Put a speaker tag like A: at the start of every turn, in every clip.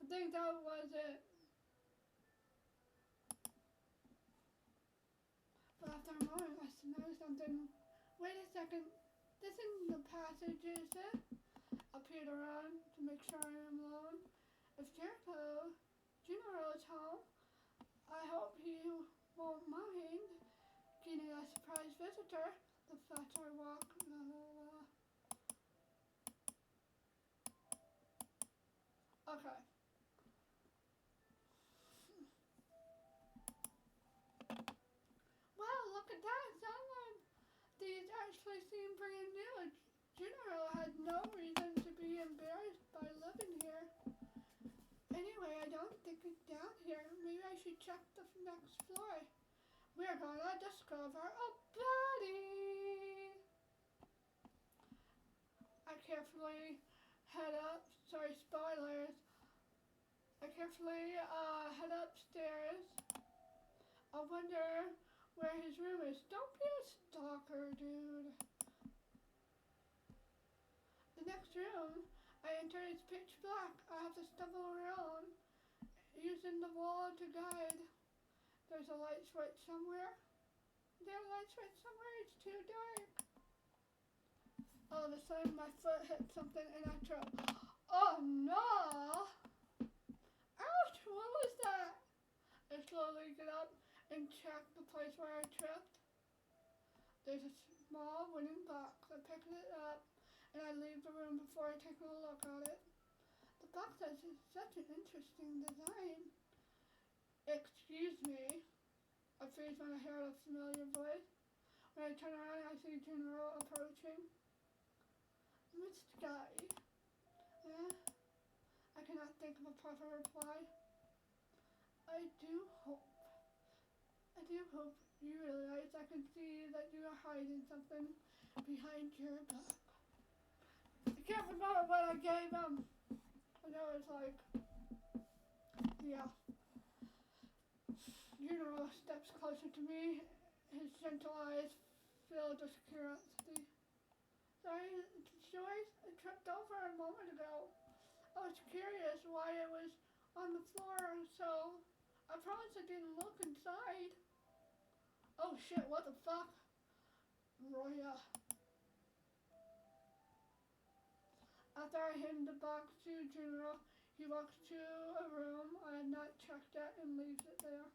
A: I think that was it. But after a moment, I noticed something. Wait a second. This isn't the passage, is it? I peered around to make sure I am alone. If JUNORU is home, I hope he won't mind getting a surprise visitor. The faster I walk, la la la. Okay. Wow, look at that! Someone! These actually seem brand new. JUNORU had no reason to be embarrassed by living here. Anyway, I don't think it's down here. Maybe I should check the next floor. We're gonna discover a body. I carefully head up. Sorry, spoilers. I carefully head upstairs. I wonder where his room is. Don't be a stalker, dude. The next room I enter is pitch black. I have to stumble around using the wall to guide. There's a light switch somewhere. There's a light switch somewhere. It's too dark. All of a sudden, my foot hit something and I tripped. Oh no! Ouch! What was that? I slowly get up and check the place where I tripped. There's a small wooden box. I pick it up and I leave the room before I take a look at it. The box has such an interesting design. Excuse me. I freeze when I hear a familiar voice. When I turn around, I see JUNORU approaching. Miss Guy. I cannot think of a proper reply. I do hope you realize I can see that you are hiding something behind your back. I can't remember what I gave him. I know it's like, yeah. JUNORU steps closer to me, his gentle eyes filled with curiosity. Sorry, Joyce, I tripped over a moment ago. I was curious why it was on the floor, so I promise I didn't look inside. Oh shit, what the fuck? Roya. After I hand the box to JUNORU, he walks to a room I had not checked at and leaves it there.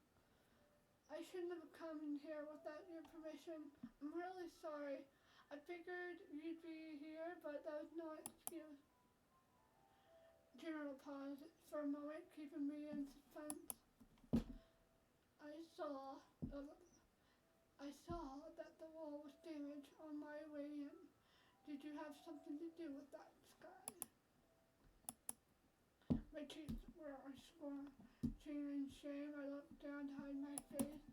A: I shouldn't have come in here without your permission. I'm really sorry. I figured you'd be here, but that was no excuse. JUNORU paused for a moment, keeping me in suspense. I saw that the wall was damaged on my way in. Did you have something to do with that, Sky? My cheeks were scorching in shame. I looked down to hide my face.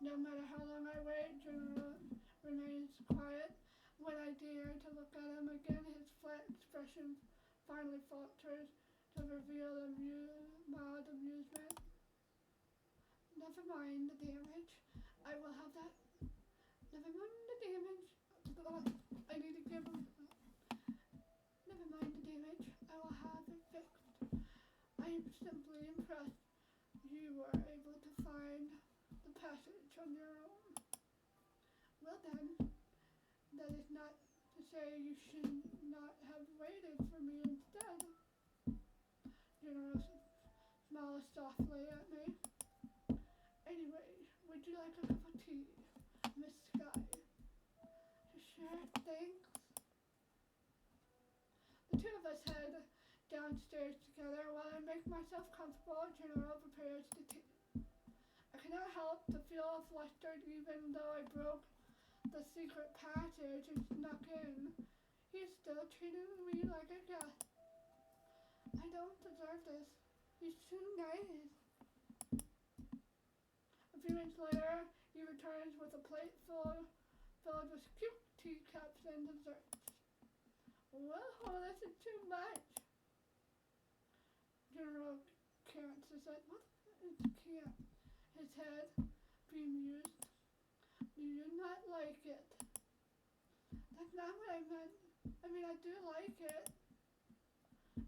A: No matter how long I wait, JUNORU remains quiet. When I dare to look at him again, his flat expression finally falters to reveal a mild amusement. Never mind the damage. I will have that. Never mind the damage. I need to give him. Never mind the damage. I will have it fixed. I am simply impressed you were able to find the passage on your own. Well then, that is not to say you should not have waited for me instead. JUNORU smiles softly at me. Anyway, would you like a cup of tea, Miss Sky? Sure, thanks. The two of us head downstairs together. While I make myself comfortable, JUNORU prepares the tea. I cannot help to feel flustered even though I broke the secret passage and snuck in. He's still treating me like a guest. I don't deserve this. He's too nice. A few minutes later, he returns with a plate filled with cute teacups and desserts. Whoa, this is too much. JUNORU can't said, what is can't? His head bemused. Do you not like it? That's not what I meant. I mean, I do like it.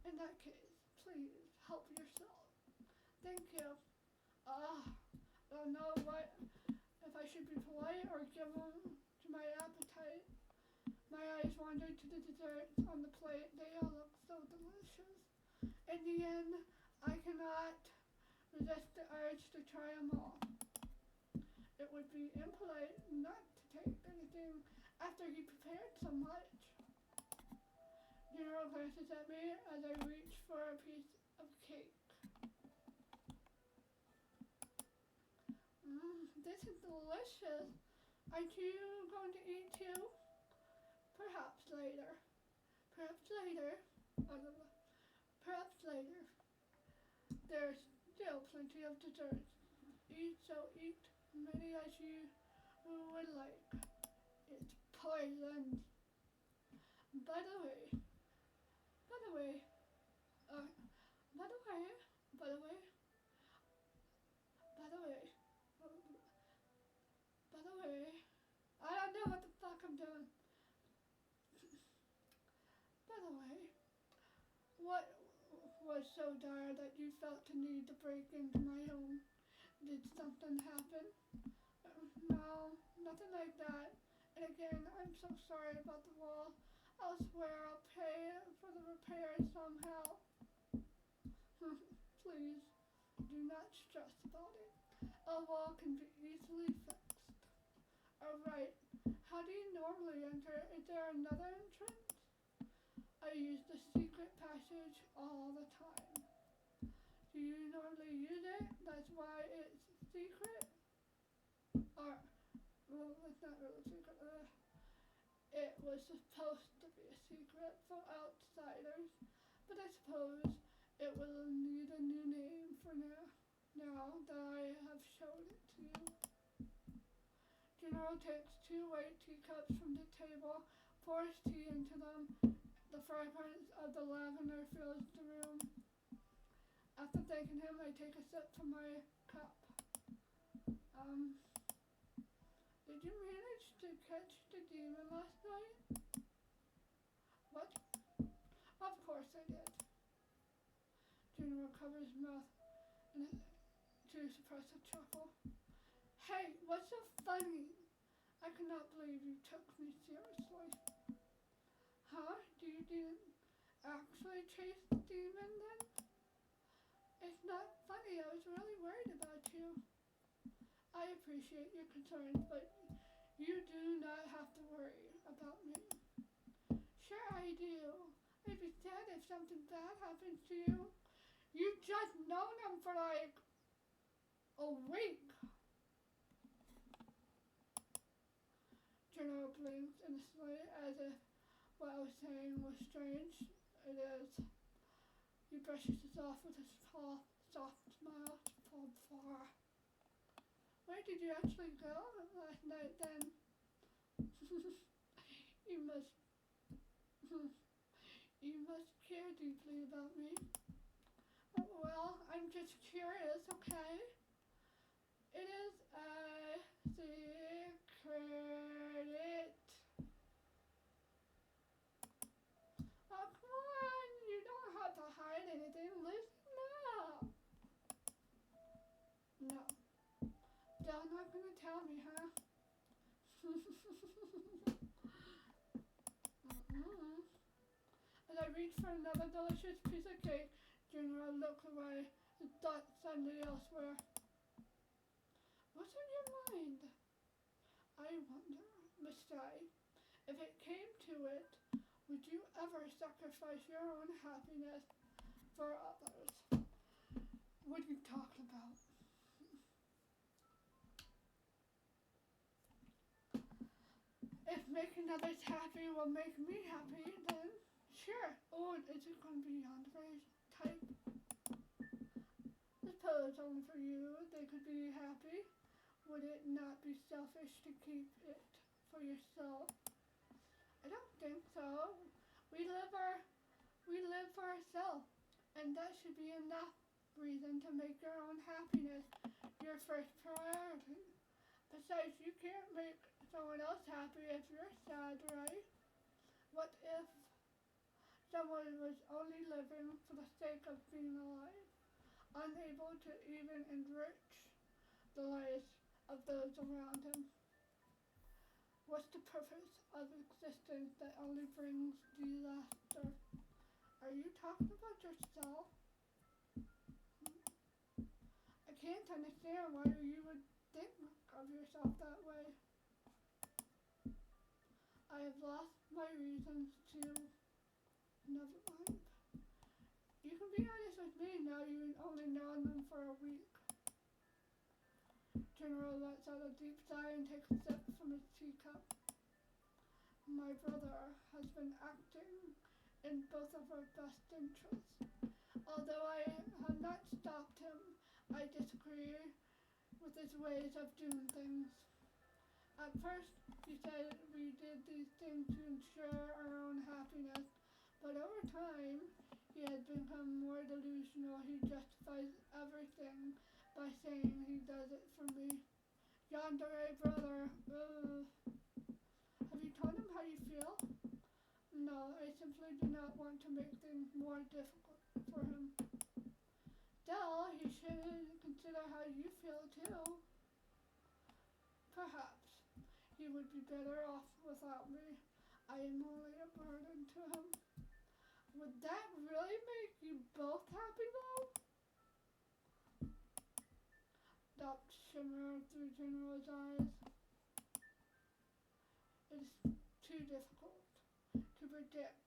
A: In that case, please help yourself. Thank you. I don't know if I should be polite or give them to my appetite. My eyes wandered to the desserts on the plate. They all look so delicious. In the end, I cannot resist the urge to try them all. It would be impolite not to take anything after he prepared so much. Junoro glances at me as I reach for a piece of cake. This is delicious. Aren't you going to eat too? Perhaps later. Perhaps later. Perhaps later. There's still plenty of desserts. Eat many as you would like. It's poison. By the way, by the way, uh, by the way, by the way, by the way, by the way, I don't know what the fuck I'm doing. By the way, what was so dire that you felt the need to break into my home? Did something happen? No, nothing like that. And again, I'm so sorry about the wall. I'll swear I'll pay for the repairs somehow. Please, do not stress about it. A wall can be easily fixed. Alright, how do you normally enter? Is there another entrance? I use the secret passage all the time. Do you normally use it? That's why it's secret? Or, well, it's not really secret. It was supposed to be a secret for outsiders, but I suppose it will need a new name for now that I have showed it to you. Junoro takes 2 white teacups from the table, pours tea into them. The fragrance of the lavender fills the room. After thanking him, I take a sip from my cup. Did you manage to catch the demon last night? What? Of course I did. Junoro covers his mouth to suppress a chuckle. Hey, what's so funny? I cannot believe you took me seriously. Huh? You didn't actually chase the demon then? It's not funny. I was really worried about you. I appreciate your concerns, but you do not have to worry about me. Sure I do. I'd be sad if something bad happens to you. You've just known him for like a week. Junoro blinks innocently as if what I was saying was strange. It is. He brushes it off with his soft smile. Where did you actually go last night then? You must care deeply about me. Well, I'm just curious, okay? It is a secret. Oh, come on, you don't have to hide anything. Listen up. No. Still not gonna tell me, huh? As I reach for another delicious piece of cake, Junoro looks away, his thoughts suddenly elsewhere. What's on your mind? I wonder, Miss Sai, if it came to it, would you ever sacrifice your own happiness for others? What are you talking about? If making others happy will make me happy, then sure. Oh, is it going to be Andre's type? Suppose only for you they could be happy. Would it not be selfish to keep it for yourself? I don't think so. We live for ourselves, and that should be enough reason to make your own happiness your first priority. Besides, you can't make someone else happy if you're sad, right? What if someone was only living for the sake of being alive? unable to even enrich the lives of those around him. What's the purpose of existence that only brings disaster? Are you talking about yourself? I can't understand why you would think of yourself that way. I have lost my reasons to. Never mind. You can be honest with me now you've only known them for a week. General lets out a deep sigh and takes a sip from his teacup. My brother has been acting in both of our best interests. Although I have not stopped him, I disagree with his ways of doing things. At first, he said we did these things to ensure our own happiness, but over time, he has become more delusional. He justifies everything by saying he does it for me. Yandere, brother, have you told him how you feel? No, I simply do not want to make things more difficult for him. Still, he should consider how you feel too. Perhaps he would be better off without me. I am only a burden to him. Would that really make you both happy though? Doubts shimmered through General's eyes. It is too difficult to predict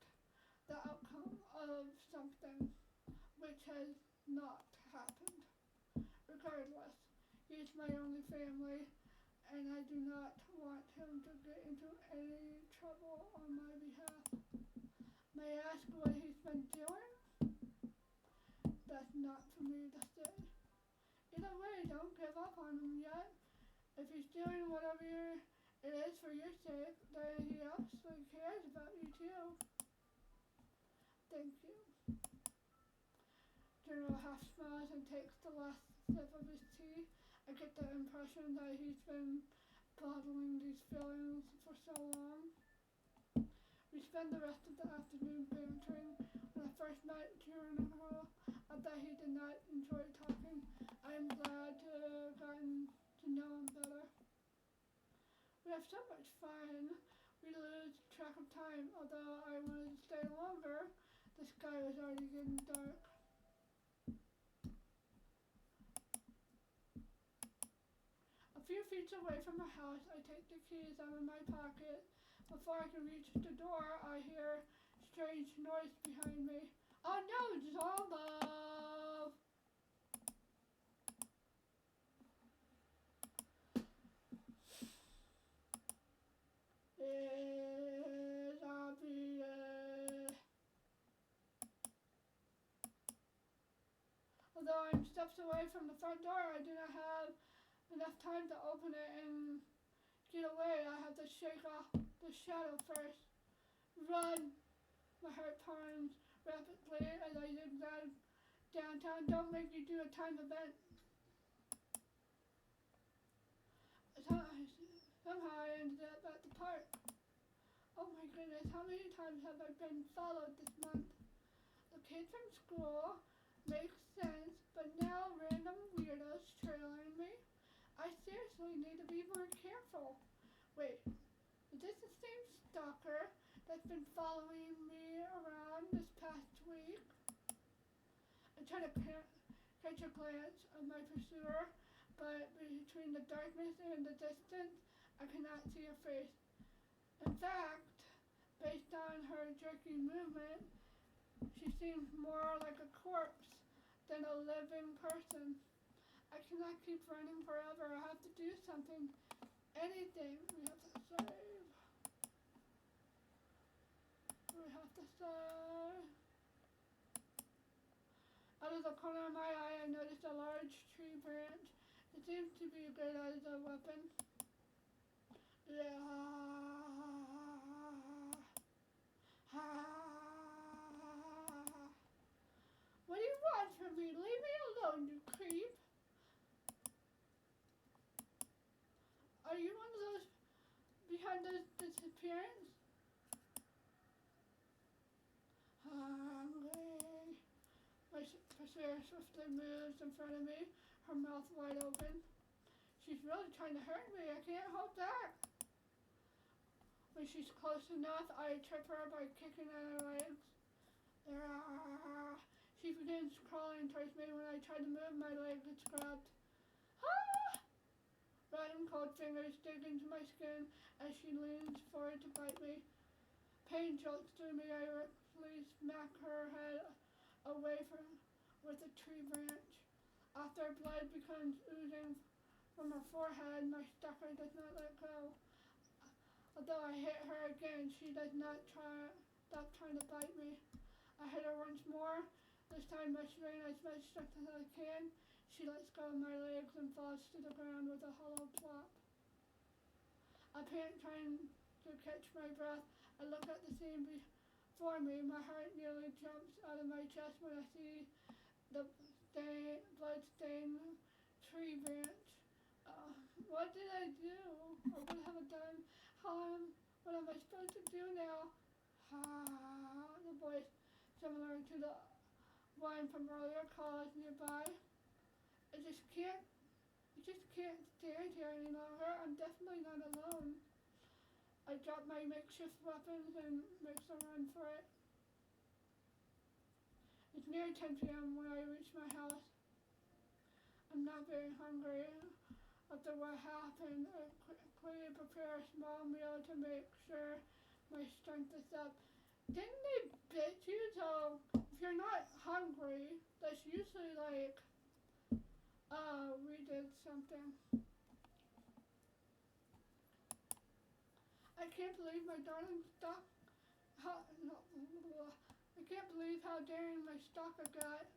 A: the outcome of something which has not happened. Regardless, he is my only family, and I do not want him to get into any trouble on my behalf. May I ask what he's been doing? That's not for me to say. Either way, don't give up on him yet. If he's doing whatever it is for your sake, then he obviously cares about you too. Thank you. General half smiles and takes the last sip of his tea. I get the impression that he's been bottling these feelings for so long. We spend the rest of the afternoon bantering. When I first met JUNORU, I thought he did not enjoy talking. I am glad to have gotten to know him better. We have so much fun. We lose track of time. Although I wanted to stay longer, the sky was already getting dark. A few feet away from the house, I take the keys out of my pocket. Before I can reach the door, I hear strange noise behind me. Oh no, Zombo! Zombie. Although I'm steps away from the front door, I do not have enough time to open it and get away. I have to shake off the shadow first. Run! My heart pounds rapidly as I zigzag downtown. Don't make me do a timed event. Somehow I ended up at the park. Oh my goodness, how many times have I been followed this month? The kids from school makes sense, but now random weirdos trailing me. I seriously need to be more careful. Wait, is this the same stalker that's been following me around this past week? I try to catch a glance of my pursuer, but between the darkness and the distance, I cannot see her face. In fact, based on her jerky movement, she seems more like a corpse than a living person. I cannot keep running forever. I have to do something. Anything. We have to save. Out of the corner of my eye, I noticed a large tree branch. It seems to be good as a weapon. What do you want from me? Leave me alone, you creep. Are you one of those behind those disappearance? Hungry. My officer swiftly moves in front of me, her mouth wide open. She's really trying to hurt me. I can't hold back. When she's close enough, I trip her by kicking at her legs. She begins crawling towards me. When I try to move, my leg gets grabbed. Ah! Red and cold fingers dig into my skin as she leans forward to bite me. Pain jolts through me. I roughly smack her head away with a tree branch. After blood becomes oozing from her forehead, my stalker does not let go. Although I hit her again, she does not stop trying to bite me. I hit her once more, this time mustering as much strength as I can. She lets go of my legs and falls to the ground with a hollow plop. I pant, trying to catch my breath. I look at the scene before me. My heart nearly jumps out of my chest when I see the blood-stained tree branch. What did I do? Or what have I done? What am I supposed to do now? The voice, similar to the one from earlier, calls nearby. I just can't stand here any longer. I'm definitely not alone. I drop my makeshift weapons and make a run for it. It's near 10 p.m. when I reach my house. I'm not very hungry. After what happened, I quickly prepare a small meal to make sure my strength is up. Didn't they bit you? So if you're not hungry, that's usually like, we did something. I can't believe my darling stock. I can't believe how daring my stalker got.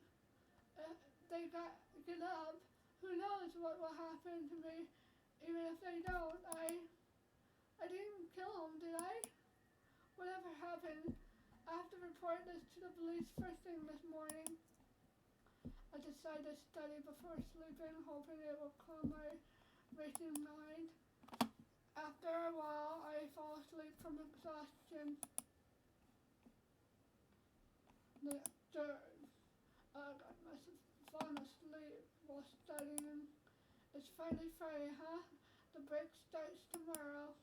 A: They got get up. Who knows what will happen to me? Even if they don't, I didn't kill him, did I? Whatever happened, I have to report this to the police first thing this morning. I decide to study before sleeping, hoping it will calm my racing mind. After a while, I fall asleep from exhaustion. I must have fallen asleep while studying. It's finally Friday, huh? The break starts tomorrow.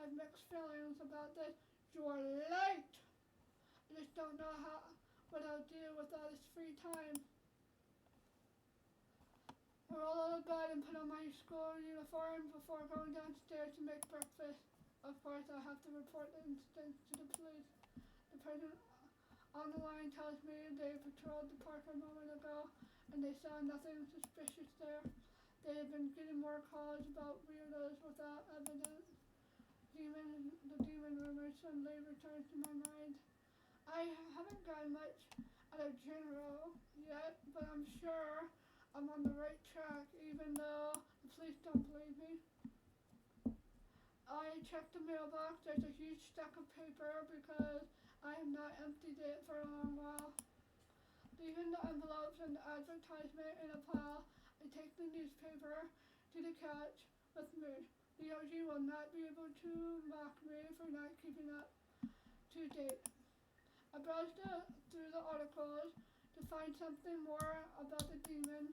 A: I have mixed feelings about this. You're late! I just don't know what I'll do with all this free time. I roll out of bed and put on my school uniform before going downstairs to make breakfast. Of course, I'll have to report the incident to the police. The person on the line tells me they patrolled the park a moment ago and they saw nothing suspicious there. They have been getting more calls about weirdos without evidence. The demon rumor suddenly returns to my mind. I haven't gotten much out of JUNORU yet, but I'm sure I'm on the right track, even though the police don't believe me. I checked the mailbox. There's a huge stack of paper because I have not emptied it for a long while. Leaving the envelopes and the advertisement in a pile, I take the newspaper to the couch with me. The OG will not be able to mock me for not keeping up to date. I browsed through the articles to find something more about the demon.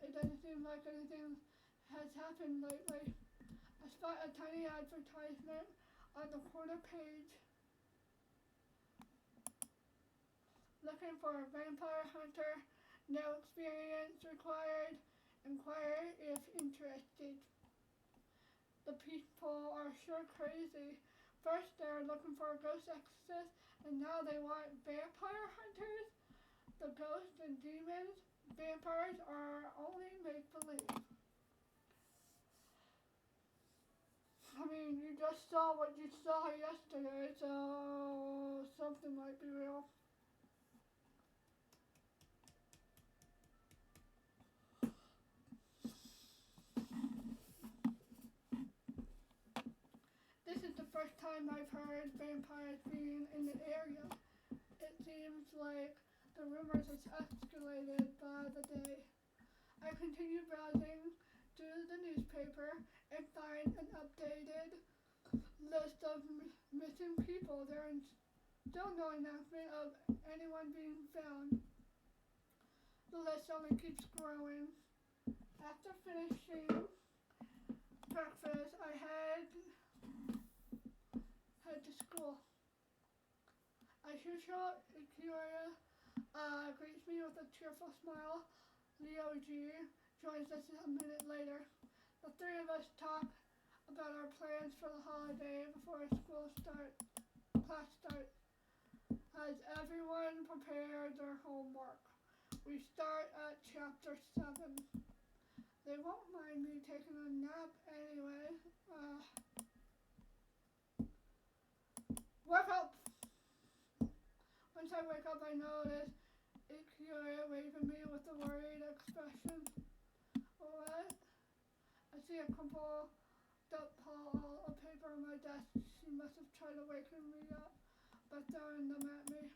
A: It doesn't seem like anything has happened lately. I spot a tiny advertisement on the corner page. Looking for a vampire hunter, no experience required. Inquire if interested. The people are sure crazy. First they're looking for a ghost exorcist, and now they want vampire hunters? The ghosts and demons, vampires are only make-believe. I mean, you just saw what you saw yesterday, so something might be real. This is the first time I've heard vampires being in the area. It seems like the rumors have escalated by the day. I continue browsing through the newspaper and find an updated list of missing people. There is still no announcement of anyone being found. the list only keeps growing. After finishing breakfast, I head to school. As usual, Ikea greets me with a cheerful smile. Leo G joins us a minute later. The three of us talk about our plans for the holiday before class starts. Has everyone prepared their homework? We start at chapter 7. They won't mind me taking a nap anyway. Wake up! Once I wake up, I notice Ikea waving me with a worried expression. What? I see a crumpled up pile of paper on my desk. She must have tried to wake me up by throwing them at me.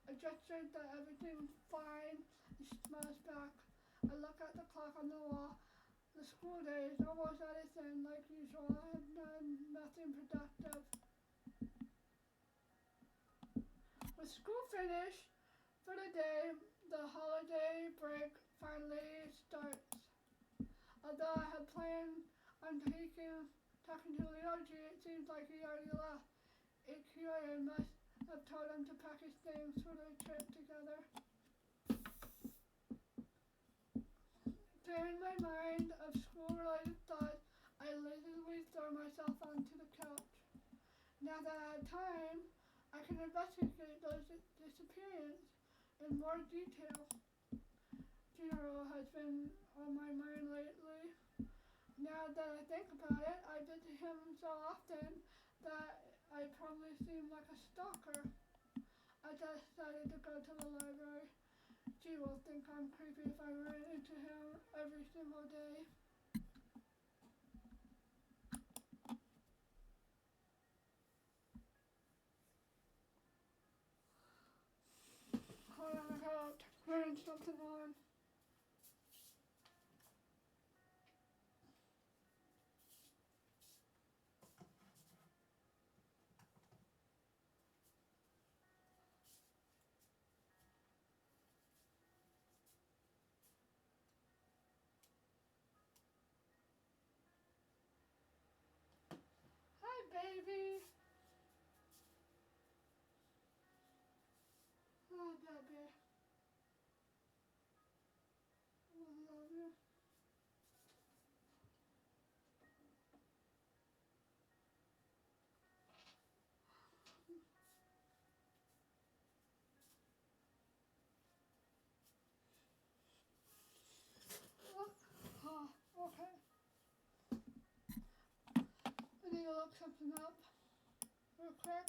A: I gestured that everything's fine and she smiles back. I look at the clock on the wall. The school day is almost at its end. Like usual, I have done nothing productive. With school finished for the day, the holiday break finally starts. Although I had planned on talking to Leo G, it seems like he already left. Ikea must have told him to pack his things for the trip together. Clearing my mind of school-related thoughts, I lazily throw myself onto the couch. Now that I have time, I can investigate those disappearances in more detail. JUNORU has been on my mind lately. Now that I think about it, I visit him so often that I probably seem like a stalker. I decided to go to the library. She will think I'm creepy if I run into him every single day. Hold on, I gotta turn something on. Hi, baby. Oh, baby. I love you. Oh, okay. I need to look something up real quick.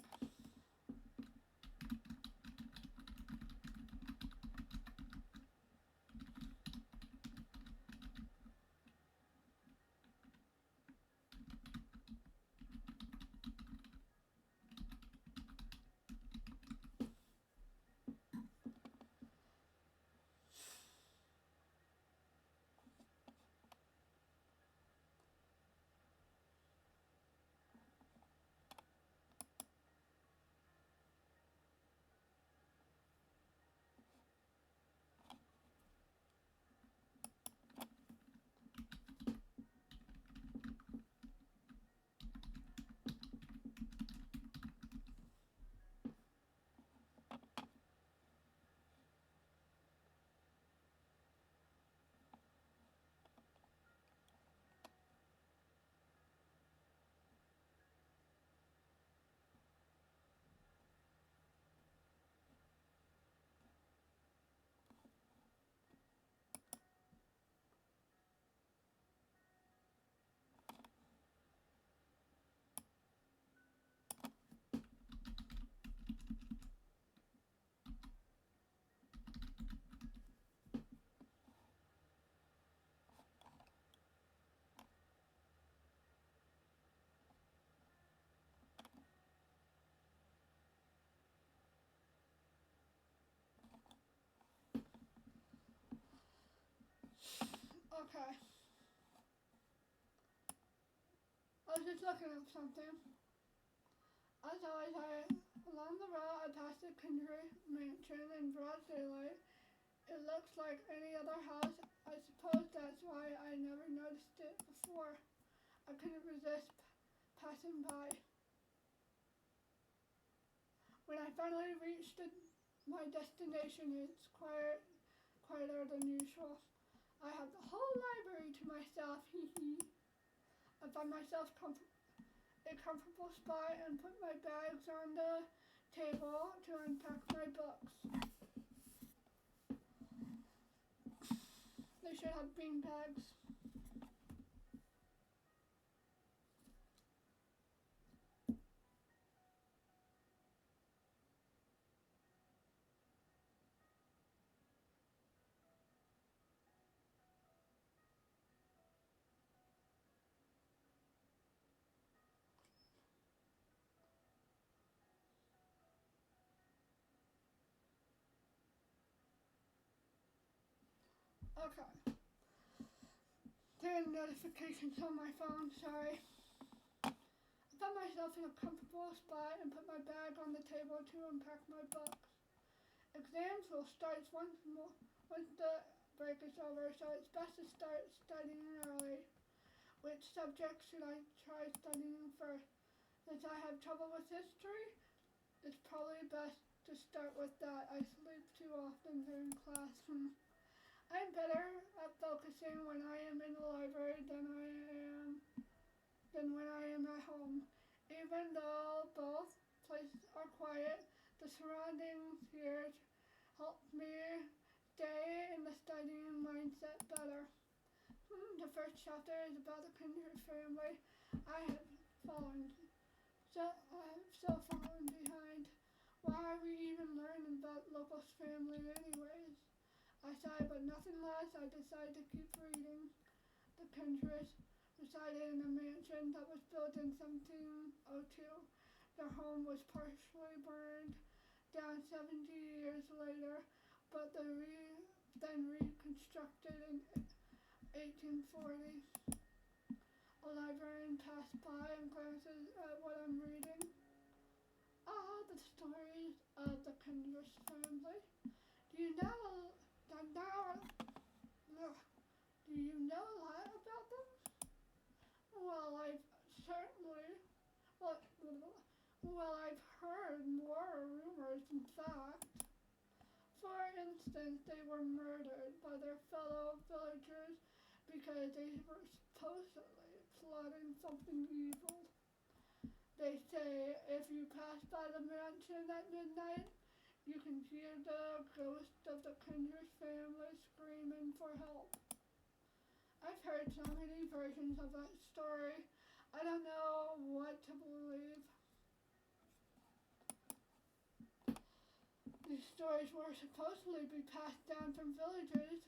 A: Okay. I was just looking up something. As always, along the road, I passed the country mansion in broad daylight. It looks like any other house. I suppose that's why I never noticed it before. I couldn't resist passing by. When I finally reached my destination, it's quieter than usual. I have the whole library to myself, hee hee. I find myself a comfortable spot and put my bags on the table to unpack my books. They should have bean bags. Okay. There are notifications on my phone, sorry. I found myself in a comfortable spot and put my bag on the table to unpack my books. Exams will start once the break is over, so it's best to start studying early. Which subject should I try studying first? Since I have trouble with history, it's probably best to start with that. I sleep too often during class. I'm better at focusing when I am in the library than when I am at home. Even though both places are quiet, the surroundings here help me stay in the studying mindset better. The first chapter is about the Kindred family. I have so fallen behind. Why are we even learning about Local's family anyways? I sighed, but nothing less. I decided to keep reading. The Kindreds resided in a mansion that was built in 1702. Their home was partially burned down 70 years later, but then reconstructed in 1840. A librarian passed by and glances at what I'm reading. Ah, the stories of the Kindred family. Do you know Do you know a lot about them? Well, I've certainly. Well, I've heard more rumors. In fact, for instance, they were murdered by their fellow villagers because they were supposedly plotting something evil. They say if you pass by the mansion at midnight, you can hear the ghost of the Kindred family screaming for help. I've heard so many versions of that story. I don't know what to believe. These stories were supposedly be passed down from villagers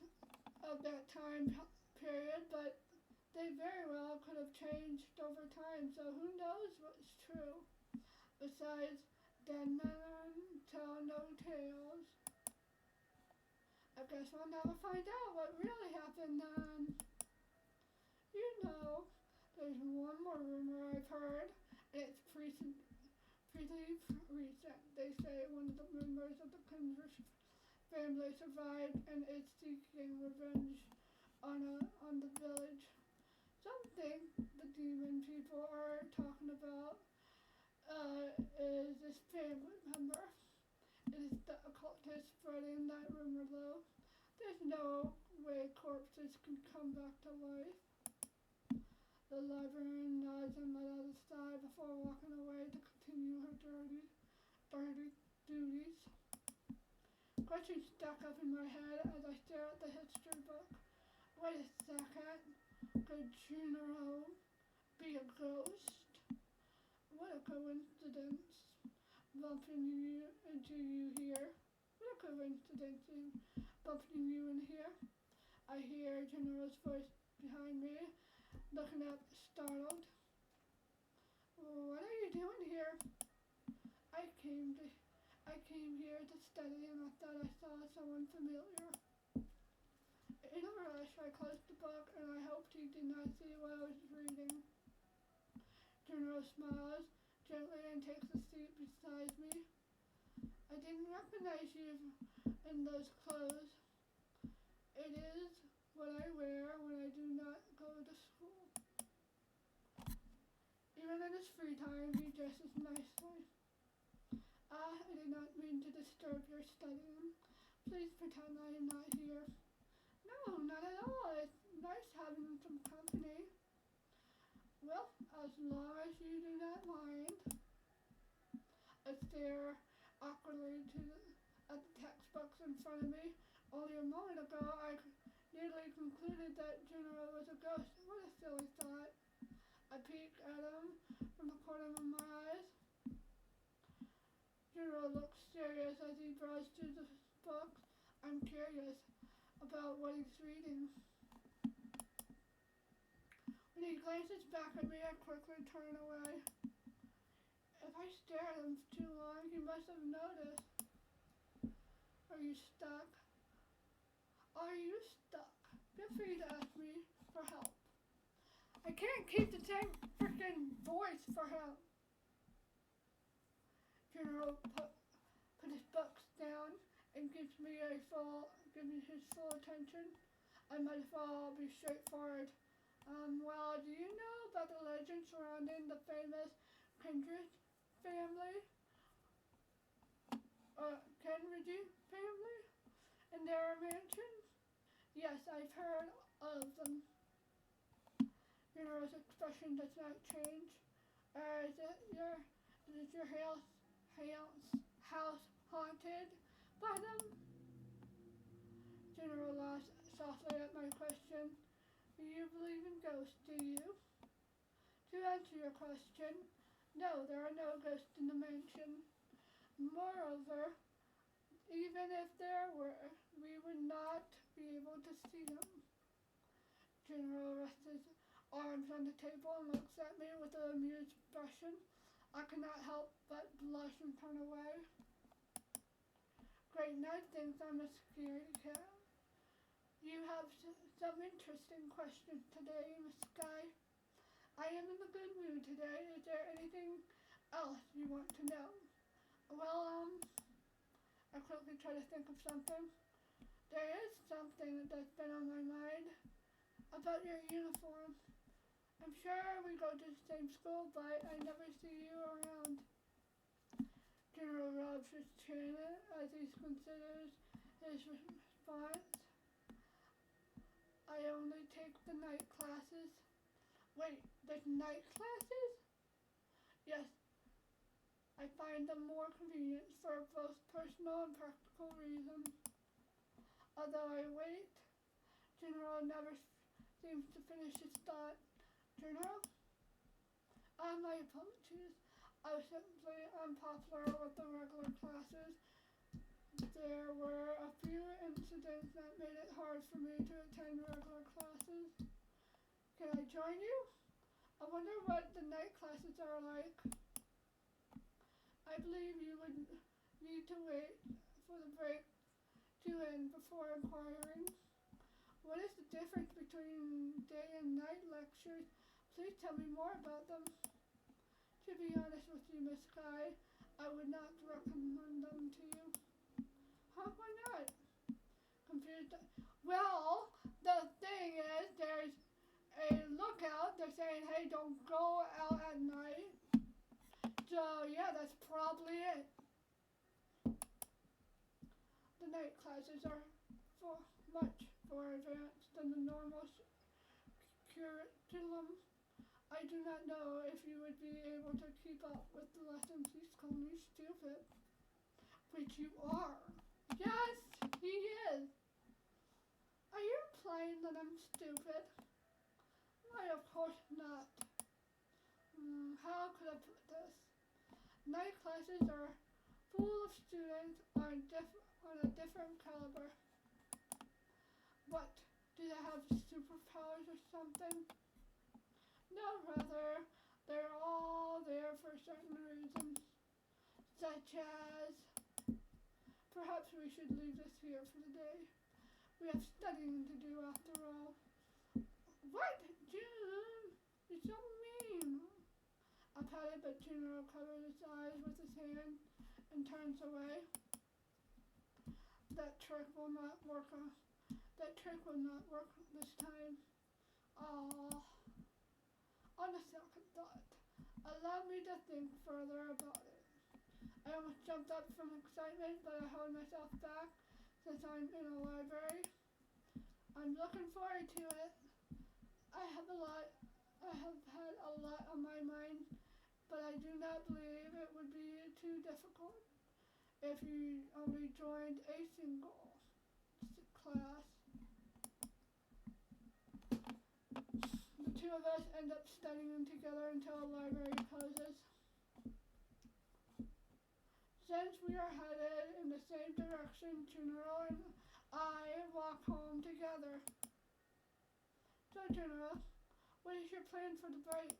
A: of that time period, but they very well could have changed over time, so who knows what's true. Besides, dead men tell no tales. I guess we'll never find out what really happened then. You know, there's one more rumor I've heard, and it's pretty recent. They say one of the members of the Kindred family survived and is seeking revenge on the village. Something the demon people are talking about is this family member. It is the occultist spreading that rumor though. There's no way corpses can come back to life. The librarian nods and let out a sigh before walking away to continue her dirty duties. Questions stack up in my head as I stare at the history book. Wait a second. Could JUNORU be a ghost? What a coincidence. Bumping you into you here. What a coincidence bumping you in here. I hear JUNORU's voice behind me, looking up startled. What are you doing here? I came here to study and I thought I saw someone familiar. In a rush, I closed the book and I hoped he did not see what I was reading. JUNORU smiles gently and takes a seat beside me. I didn't recognize you in those clothes. what I wear when I do not go to school. Even in his free time, he dresses nicely. I did not mean to disturb your studying. Please pretend I am not here. No, not at all. It's nice having some company. Well, as long as you do not mind. I stare awkwardly at the textbooks in front of me. Only a moment ago, I nearly concluded that JUNORU was a ghost. What a silly thought. I peek at him from the corner of my eyes. JUNORU looks serious as he browses through the books. I'm curious about what he's reading. When he glances back at me, I quickly turn away. If I stare at him too long, he must have noticed. Are you stuck? Are you stuck? Feel free to ask me for help. I can't keep the same freaking voice for help. JUNORU put his books down and gives me his full attention. I might as well be straightforward. Well, do you know about the legend surrounding the famous Kindred family? Kenrigi family? And their mansion? Yes, I've heard of them. JUNORU's expression does not change. Is your house haunted by them? JUNORU laughs softly at my question. Do you believe in ghosts, do you? To answer your question, no, there are no ghosts in the mansion. Moreover, even if there were, we would not be able to see them. JUNORU rests his arms on the table and looks at me with an amused expression. I cannot help but blush and turn away. Great Night thinks I'm a scaredy cat. You have some interesting questions today, Miss Sky. I am in a good mood today. Is there anything else you want to know? Well, I quickly try to think of something. There is something that's been on my mind about your uniform. I'm sure we go to the same school, but I never see you around. JUNORU rubs his chin as he considers his response. I only take the night classes. Wait, there's night classes? Yes, I find them more convenient for both personal and practical reasons. Although I wait, JUNORU never seems to finish his thought. JUNORU? My apologies. I was simply unpopular with the regular classes. There were a few incidents that made it hard for me to attend regular classes. Can I join you? I wonder what the night classes are like. I believe you would need to wait for the break to end before inquiring. What is the difference between day and night lectures? Please tell me more about them. To be honest with you, Miss Sky, I would not recommend them to you. Huh? Why not? Confused. Well, the thing is, there's a lookout. They're saying, hey, don't go out at night. So, yeah, that's probably it. The night classes are much more advanced than the normal curriculum. I do not know if you would be able to keep up with the lessons. He's calling me stupid. Which you are. Yes, he is. Are you implying that I'm stupid? Why, of course not. How could I put this? Night classes are full of students on a different caliber. What? Do they have superpowers or something? No, rather, they're all there for certain reasons, such as, perhaps we should leave this here for the day. We have studying to do after all. What? June, you're so mean. I patted, but JUNORU covered his eyes with his hand and turns away. That trick will not work. That trick logic will not work this time. Ah, on a second thought, allow me to think further about it. I almost jumped up from excitement, but I held myself back since I'm in a library. I'm looking forward to it. I have had a lot on my mind, but I do not believe it would be too difficult if you only joined a single class. The two of us end up studying together until the library closes. Since we are headed in the same direction, JUNORU and I walk home together. So JUNORU, what is your plan for the break?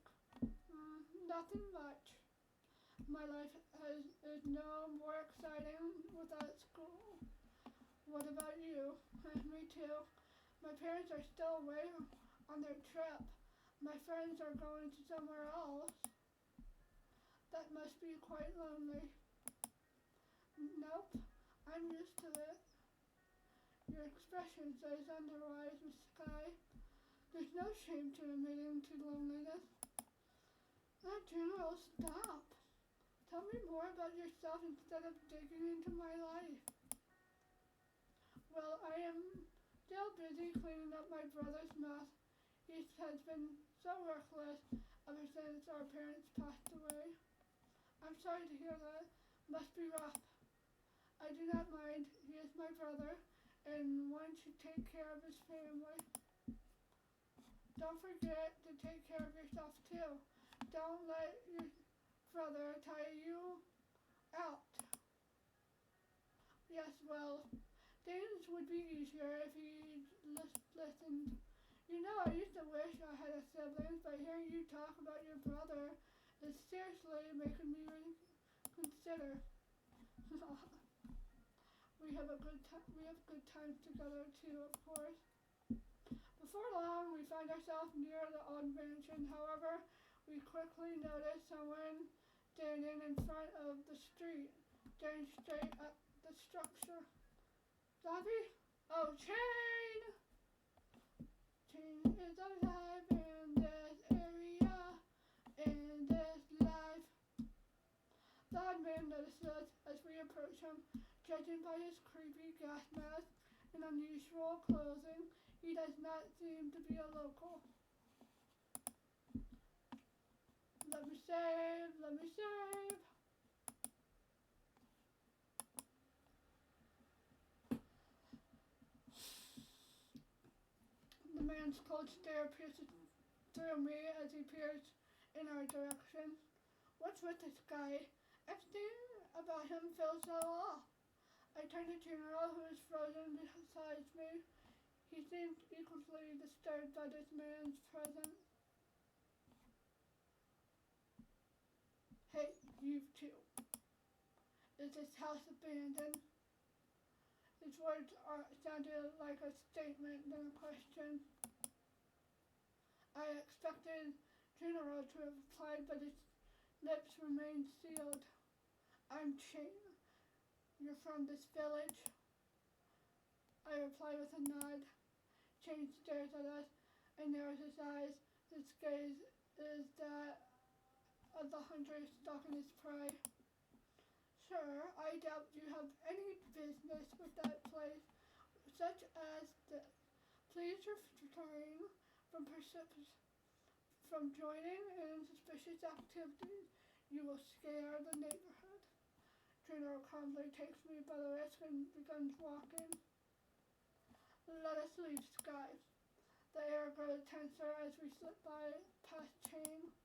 A: Nothing much. My life is no more exciting without school. What about you? Me too. My parents are still away on their trip. My friends are going to somewhere else. That must be quite lonely. Nope, I'm used to it. Your expression says otherwise, Miss Sky. There's no shame to admitting to loneliness. JUNORU, stop. Tell me more about yourself instead of digging into my life. Well, I am still busy cleaning up my brother's mess. He has been so worthless ever since our parents passed away. I'm sorry to hear that. Must be rough. I do not mind. He is my brother, and one should take care of his family. Don't forget to take care of yourself too. Don't let your brother tire you out. Yes, well, things would be easier if he listened. You know, I used to wish I had a sibling, but hearing you talk about your brother is seriously making me reconsider. We have good times together too, of course. Before long, we find ourselves near the old mansion. However, we quickly notice someone standing in front of the street, staring straight at the structure. Zombie? Oh, Chain! Chain is alive in this area, in this life. The odd man notices us as we approach him. Judging by his creepy gas mask and unusual clothing, he does not seem to be a local. Let me save, let me save. The man's cold stare pierces through me as he peers in our direction. What's with this guy? Everything about him feels so off. I turn to JUNORU, who is frozen beside me. He seems equally disturbed by this man's presence. Hey, you two. Is this house abandoned? His words sounded like a statement than a question. I expected JUNORU to have replied, but his lips remained sealed. I'm Chain. You're from this village? I reply with a nod. Chain stares at us and narrows his eyes. His gaze is that of the hunter stalking his prey. Sir, I doubt you have any business with that place, such as this. Please refrain from joining in suspicious activities. You will scare the neighborhood. JUNORU calmly takes me by the wrist and begins walking. Let us leave, Sky. The air grows tenser as we slip past Chain.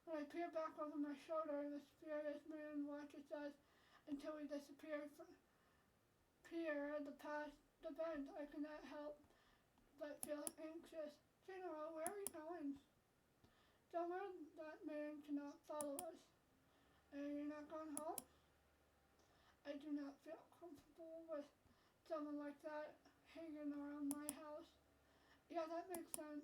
A: When I peer back over my shoulder, the mysterious man watches us until we disappear past the bend. I cannot help but feel anxious. JUNORU, where are we going? Somewhere that man cannot follow us. And you're not going home? I do not feel comfortable with someone like that hanging around my house. Yeah, that makes sense.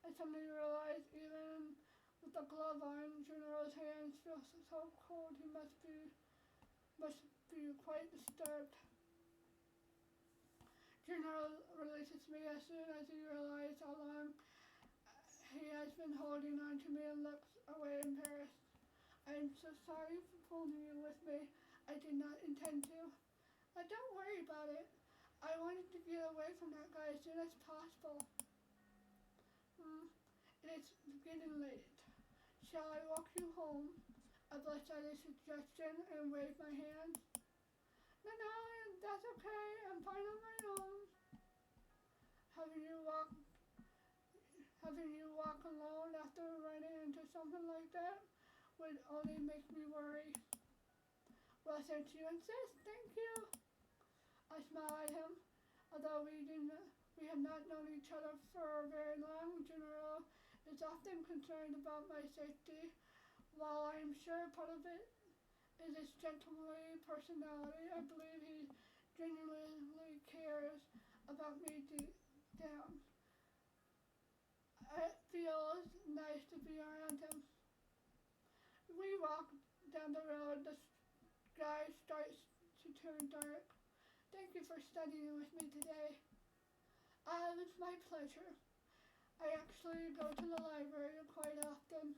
A: I suddenly realize even with the glove on, JUNORU's hands feel so cold. He must be quite disturbed. Junoro releases me as soon as he realizes how long he has been holding on to me and looks away embarrassed. I am so sorry for pulling you with me. I did not intend to. Don't worry about it. I wanted to get away from that guy as soon as possible. It's getting late. Shall I walk you home? I blushed at his suggestion and waved my hand. No, that's okay. I'm fine on my own. Having you walk alone after running into something like that would only make me worry. Well, since you insist, thank you. I smiled at him. Although we have not known each other for very long, Junoro is often concerned about my safety. While I am sure part of it is his gentlemanly personality, I believe he genuinely cares about me deep down. It feels nice to be around him. We walk down the road. The sky starts to turn dark. Thank you for studying with me today. It's my pleasure. I actually go to the library quite often.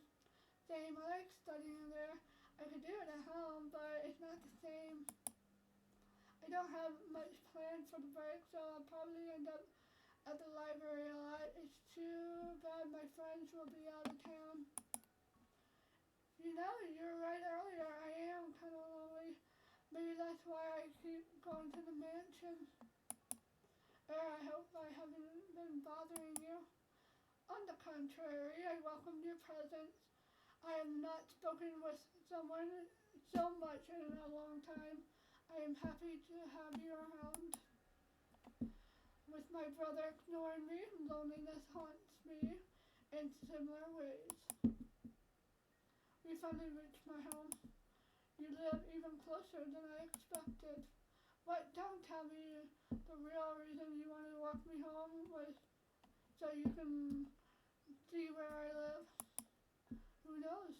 A: Same, I like studying there. I could do it at home, but it's not the same. I don't have much planned for the break, so I'll probably end up at the library a lot. It's too bad my friends will be out of town. You know, you're right earlier. I am kind of lonely. Maybe that's why I keep going to the mansion. I hope I haven't been bothering you. On the contrary, I welcome your presence. I have not spoken with someone so much in a long time. I am happy to have you around. With my brother ignoring me, loneliness haunts me in similar ways. We finally reached my home. You live even closer than I expected. What? Don't tell me the real reason you wanted to walk me home was so you can see where I live. Who knows?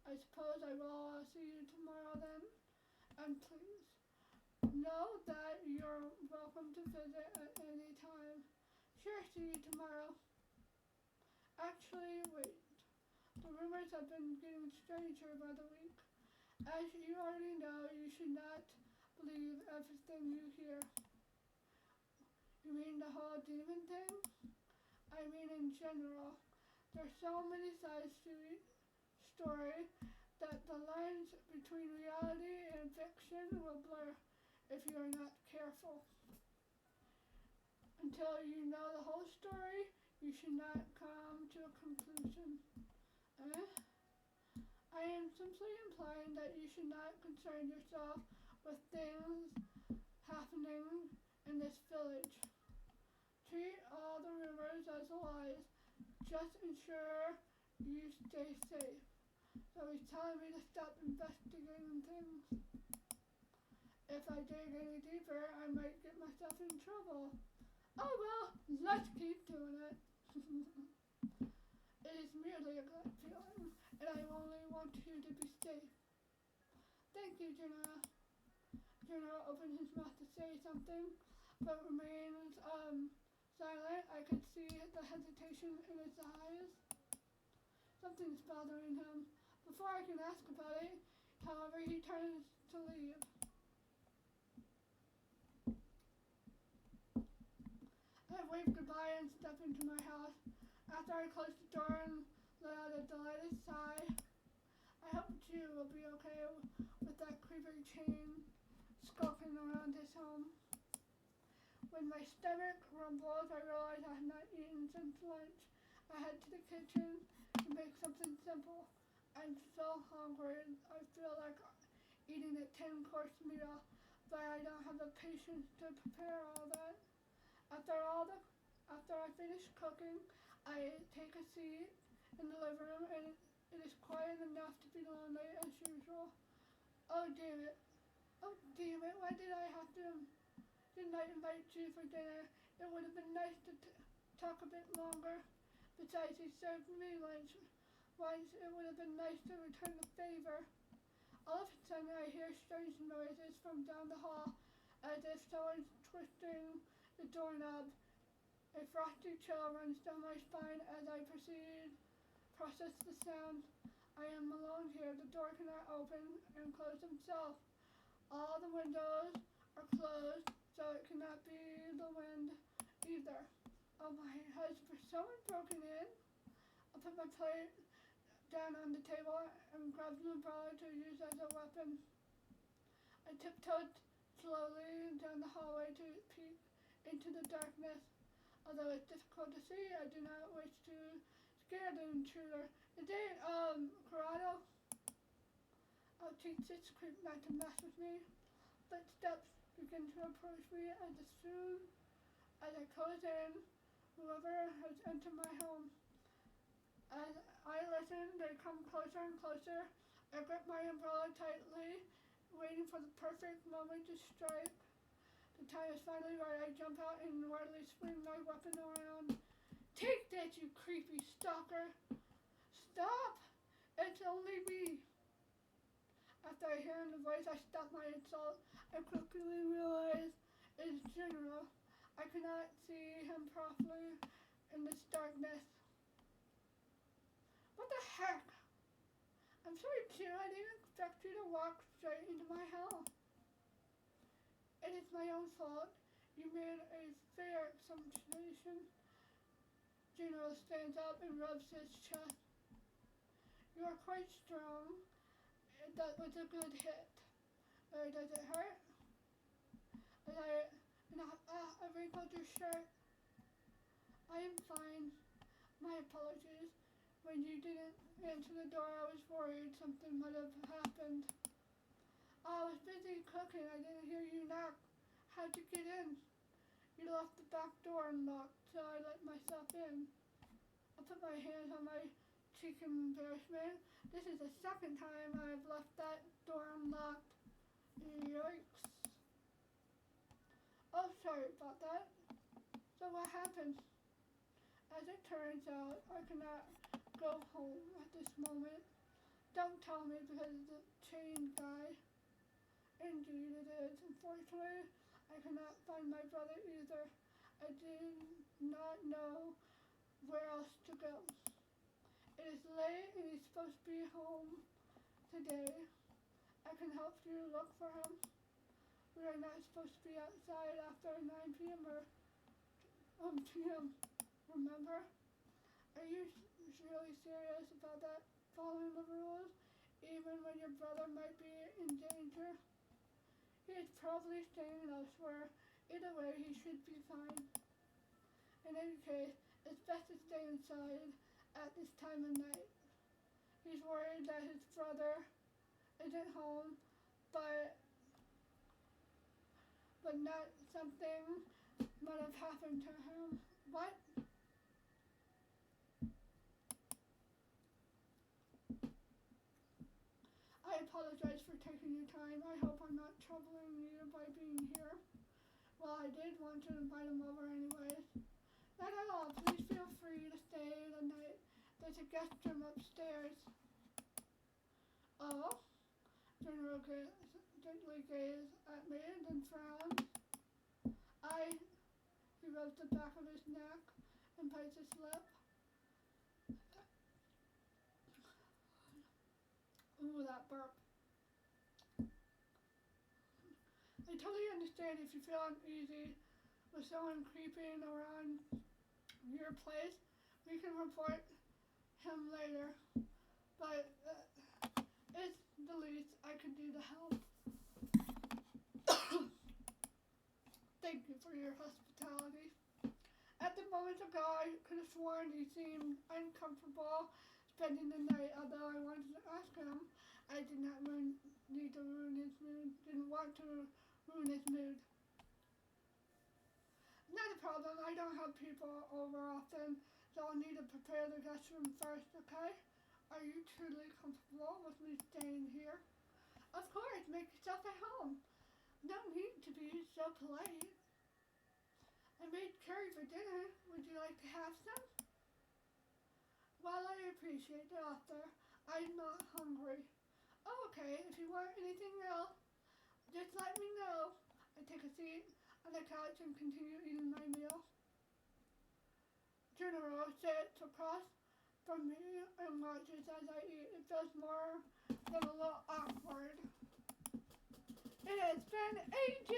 A: I suppose I will see you tomorrow then. And please know that you're welcome to visit at any time. Sure, see you tomorrow. Actually, wait. The rumors have been getting stranger by the week. As you already know, you should not believe everything you hear. You mean the whole demon thing? I mean in general. There's so many sides to each story that the lines between reality and fiction will blur if you are not careful. Until you know the whole story, you should not come to a conclusion. I am simply implying that you should not concern yourself with things happening in this village. Treat all the rumors as lies. Just ensure you stay safe. So he's telling me to stop investigating things. If I dig any deeper, I might get myself in trouble. Oh well, let's keep doing it. It is merely a gut feeling, and I only want you to be safe. Thank you, Junoro. Junoro opened his mouth to say something, but remains silent. I could see the hesitation in his eyes. Something's bothering him. Before I can ask about it, however, he turns to leave. I waved goodbye and stepped into my house. After I closed the door and let out a delighted sigh, I hope Jew will be okay with that creepy chain skulking around his home. When my stomach rumbled, I realized I had not eaten since lunch. I head to the kitchen to make something simple. I'm so hungry. I feel like eating a 10-course meal, but I don't have the patience to prepare all that. After I finish cooking, I take a seat in the living room, and it is quiet enough to be lonely as usual. Oh damn it! Why didn't I invite you for dinner? It would have been nice to talk a bit longer. Besides, he served me lunch once. It would have been nice to return the favor. All of a sudden, I hear strange noises from down the hall, as if someone's twisting the doorknob. A frosty chill runs down my spine as I process the sound. I am alone here. The door cannot open and close himself. All the windows are closed, so it cannot be the wind either. Oh my, has someone broken in? I put my plate down on the table and grabbed an umbrella to use as a weapon. I tiptoed slowly down the hallway to peek into the darkness. Although it's difficult to see, I do not wish to scare the intruder. Is it, Corrado? I'll teach this creep not to mess with me. Footsteps begin to approach me as soon as I close in whoever has entered my home. As I listen, they come closer and closer. I grip my umbrella tightly, waiting for the perfect moment to strike. The time is finally right. I jump out and wildly swing my weapon around. Take that, you creepy stalker! Stop! It's only me! After I hear the voice, I stop my assault. I quickly realize it's JUNORU. I cannot see him properly in this darkness. What the heck? I'm sorry, too. I didn't expect you to walk straight into my house. It is my own fault. You made a fair assumption. JUNORU stands up and rubs his chest. You are quite strong. That was a good hit. Does it hurt? I wrinkled your shirt. I am fine. My apologies. When you didn't answer the door, I was worried something might have happened. I was busy cooking. I didn't hear you knock. How'd you get in? You left the back door unlocked, so I let myself in. I put my hands on my cheek in embarrassment. This is the second time I've left that door unlocked. Yikes. Oh, sorry about that. So what happened? As it turns out, I cannot go home at this moment. Don't tell me because of the chain guy. Indeed it is. Unfortunately, I cannot find my brother either. I did not know where else to go. It is late and he's supposed to be home today. I can help you look for him. We are not supposed to be outside after 9 p.m. or p.m. Remember? Are you really serious about that? Following the rules, even when your brother might be in danger? He is probably staying elsewhere. Either way, he should be fine. In any case, it's best to stay inside at this time of night. He's worried that his brother isn't home, but not something might have happened to him. What? I apologize for taking your time. I hope I'm not troubling you by being here. Well, I did want to invite him over anyways. Not at all. Please feel free to stay the night. There's a guest room upstairs. Oh? JUNORU gently gazed at me and then frowned. He rubs the back of his neck and bites his lip. Ooh, that burp. I totally understand if you feel uneasy with someone creeping around your place. We can report him later, but it's the least I could do to help. Thank you for your hospitality. At the moment ago, I could have sworn he seemed uncomfortable spending the night, although I wanted to ask him. I did not need to ruin his mood, didn't want to ruin his mood. Not a problem, I don't have people over often, so I'll need to prepare the guest room first, okay? Are you truly comfortable with me staying here? Of course, make yourself at home. No need to be so polite. I made curry for dinner. Would you like to have some? Well, I appreciate the offer. I'm not hungry. Oh, okay. If you want anything else, just let me know. I take a seat on the couch and continue eating my meal. JUNORU sits across from me and watches as I eat. It feels more than a little awkward. It has been ages!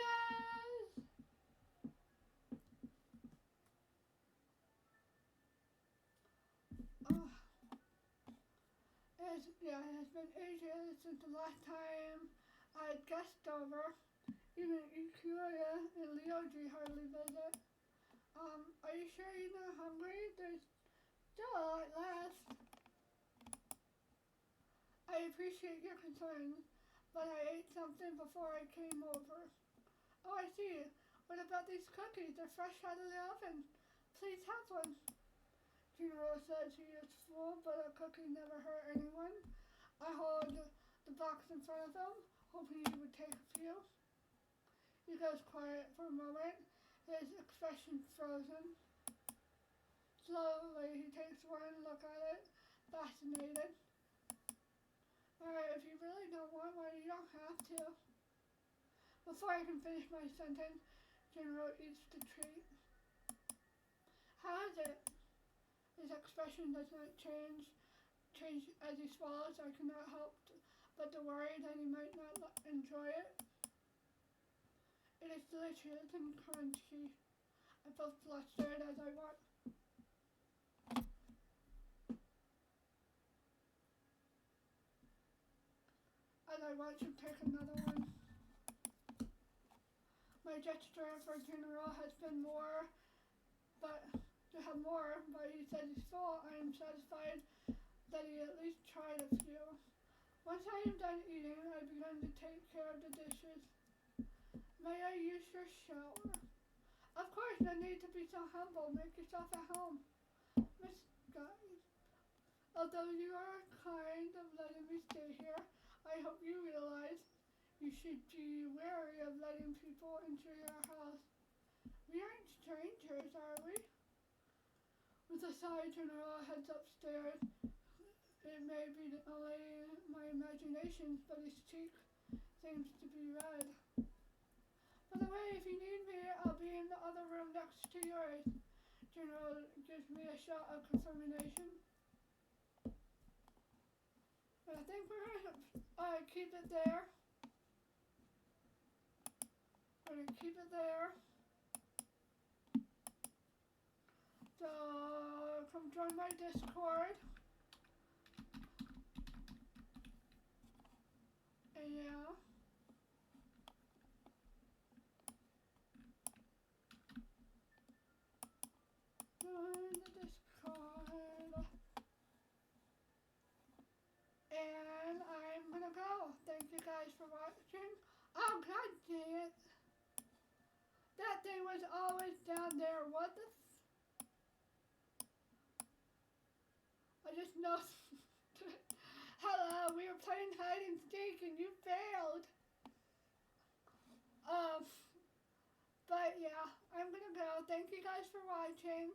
A: It has been ages since the last time I had guests over. Even Ikuya and Leoji hardly visit. Are you sure you're not hungry? There's still a lot left. I appreciate your concern, but I ate something before I came over. Oh, I see. What about these cookies? They're fresh out of the oven. Please have one. JUNORU says he is full, but a cookie never hurt anyone. I hold the box in front of him, hoping he would take a few. He goes quiet for a moment, his expression frozen. Slowly, he takes one look at it, fascinated. Alright, if you really don't want one, you don't have to. Before I can finish my sentence, JUNORU eats the treat. How is it? His expression does not change as he swallows. I cannot help but to worry that he might not enjoy it. It is delicious and crunchy. I feel flustered as I watch. him take another one. My gesture for JUNORU has been to have more, but he said he's full. I am satisfied that he at least tried a few. Once I am done eating, I begin to take care of the dishes. May I use your shower? Of course, no need to be so humble. Make yourself at home. Miss Guy, although you are kind of letting me stay here, I hope you realize you should be wary of letting people into your house. We aren't strangers, are we? With a sigh, JUNORU heads upstairs. It may be only my imagination, but his cheek seems to be red. By the way, if you need me, I'll be in the other room next to yours. JUNORU gives me a shot of confirmation. And I think we're gonna keep it there. We're gonna keep it there. So come join my Discord. And yeah. Join the Discord. And I'm gonna go. Thank you guys for watching. Oh god dang it. That thing was always down there. What the I just noticed. Hello, we were playing hide and seek and you failed. But yeah, I'm gonna go. Thank you guys for watching.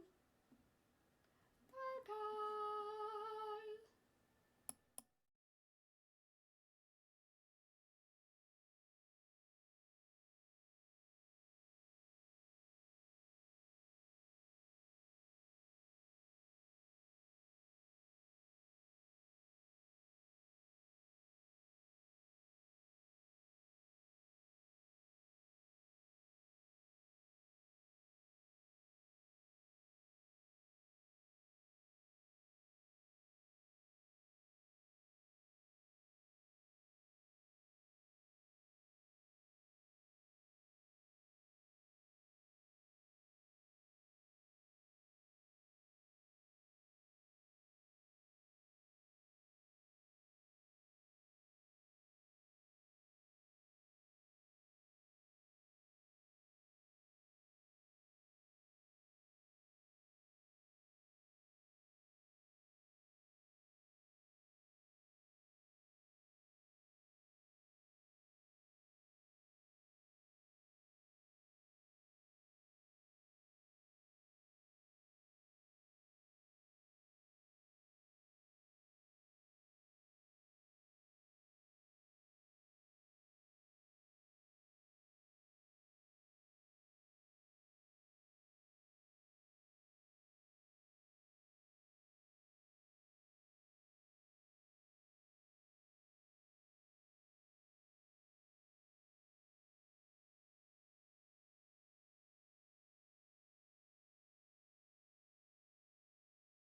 A: Bye guys.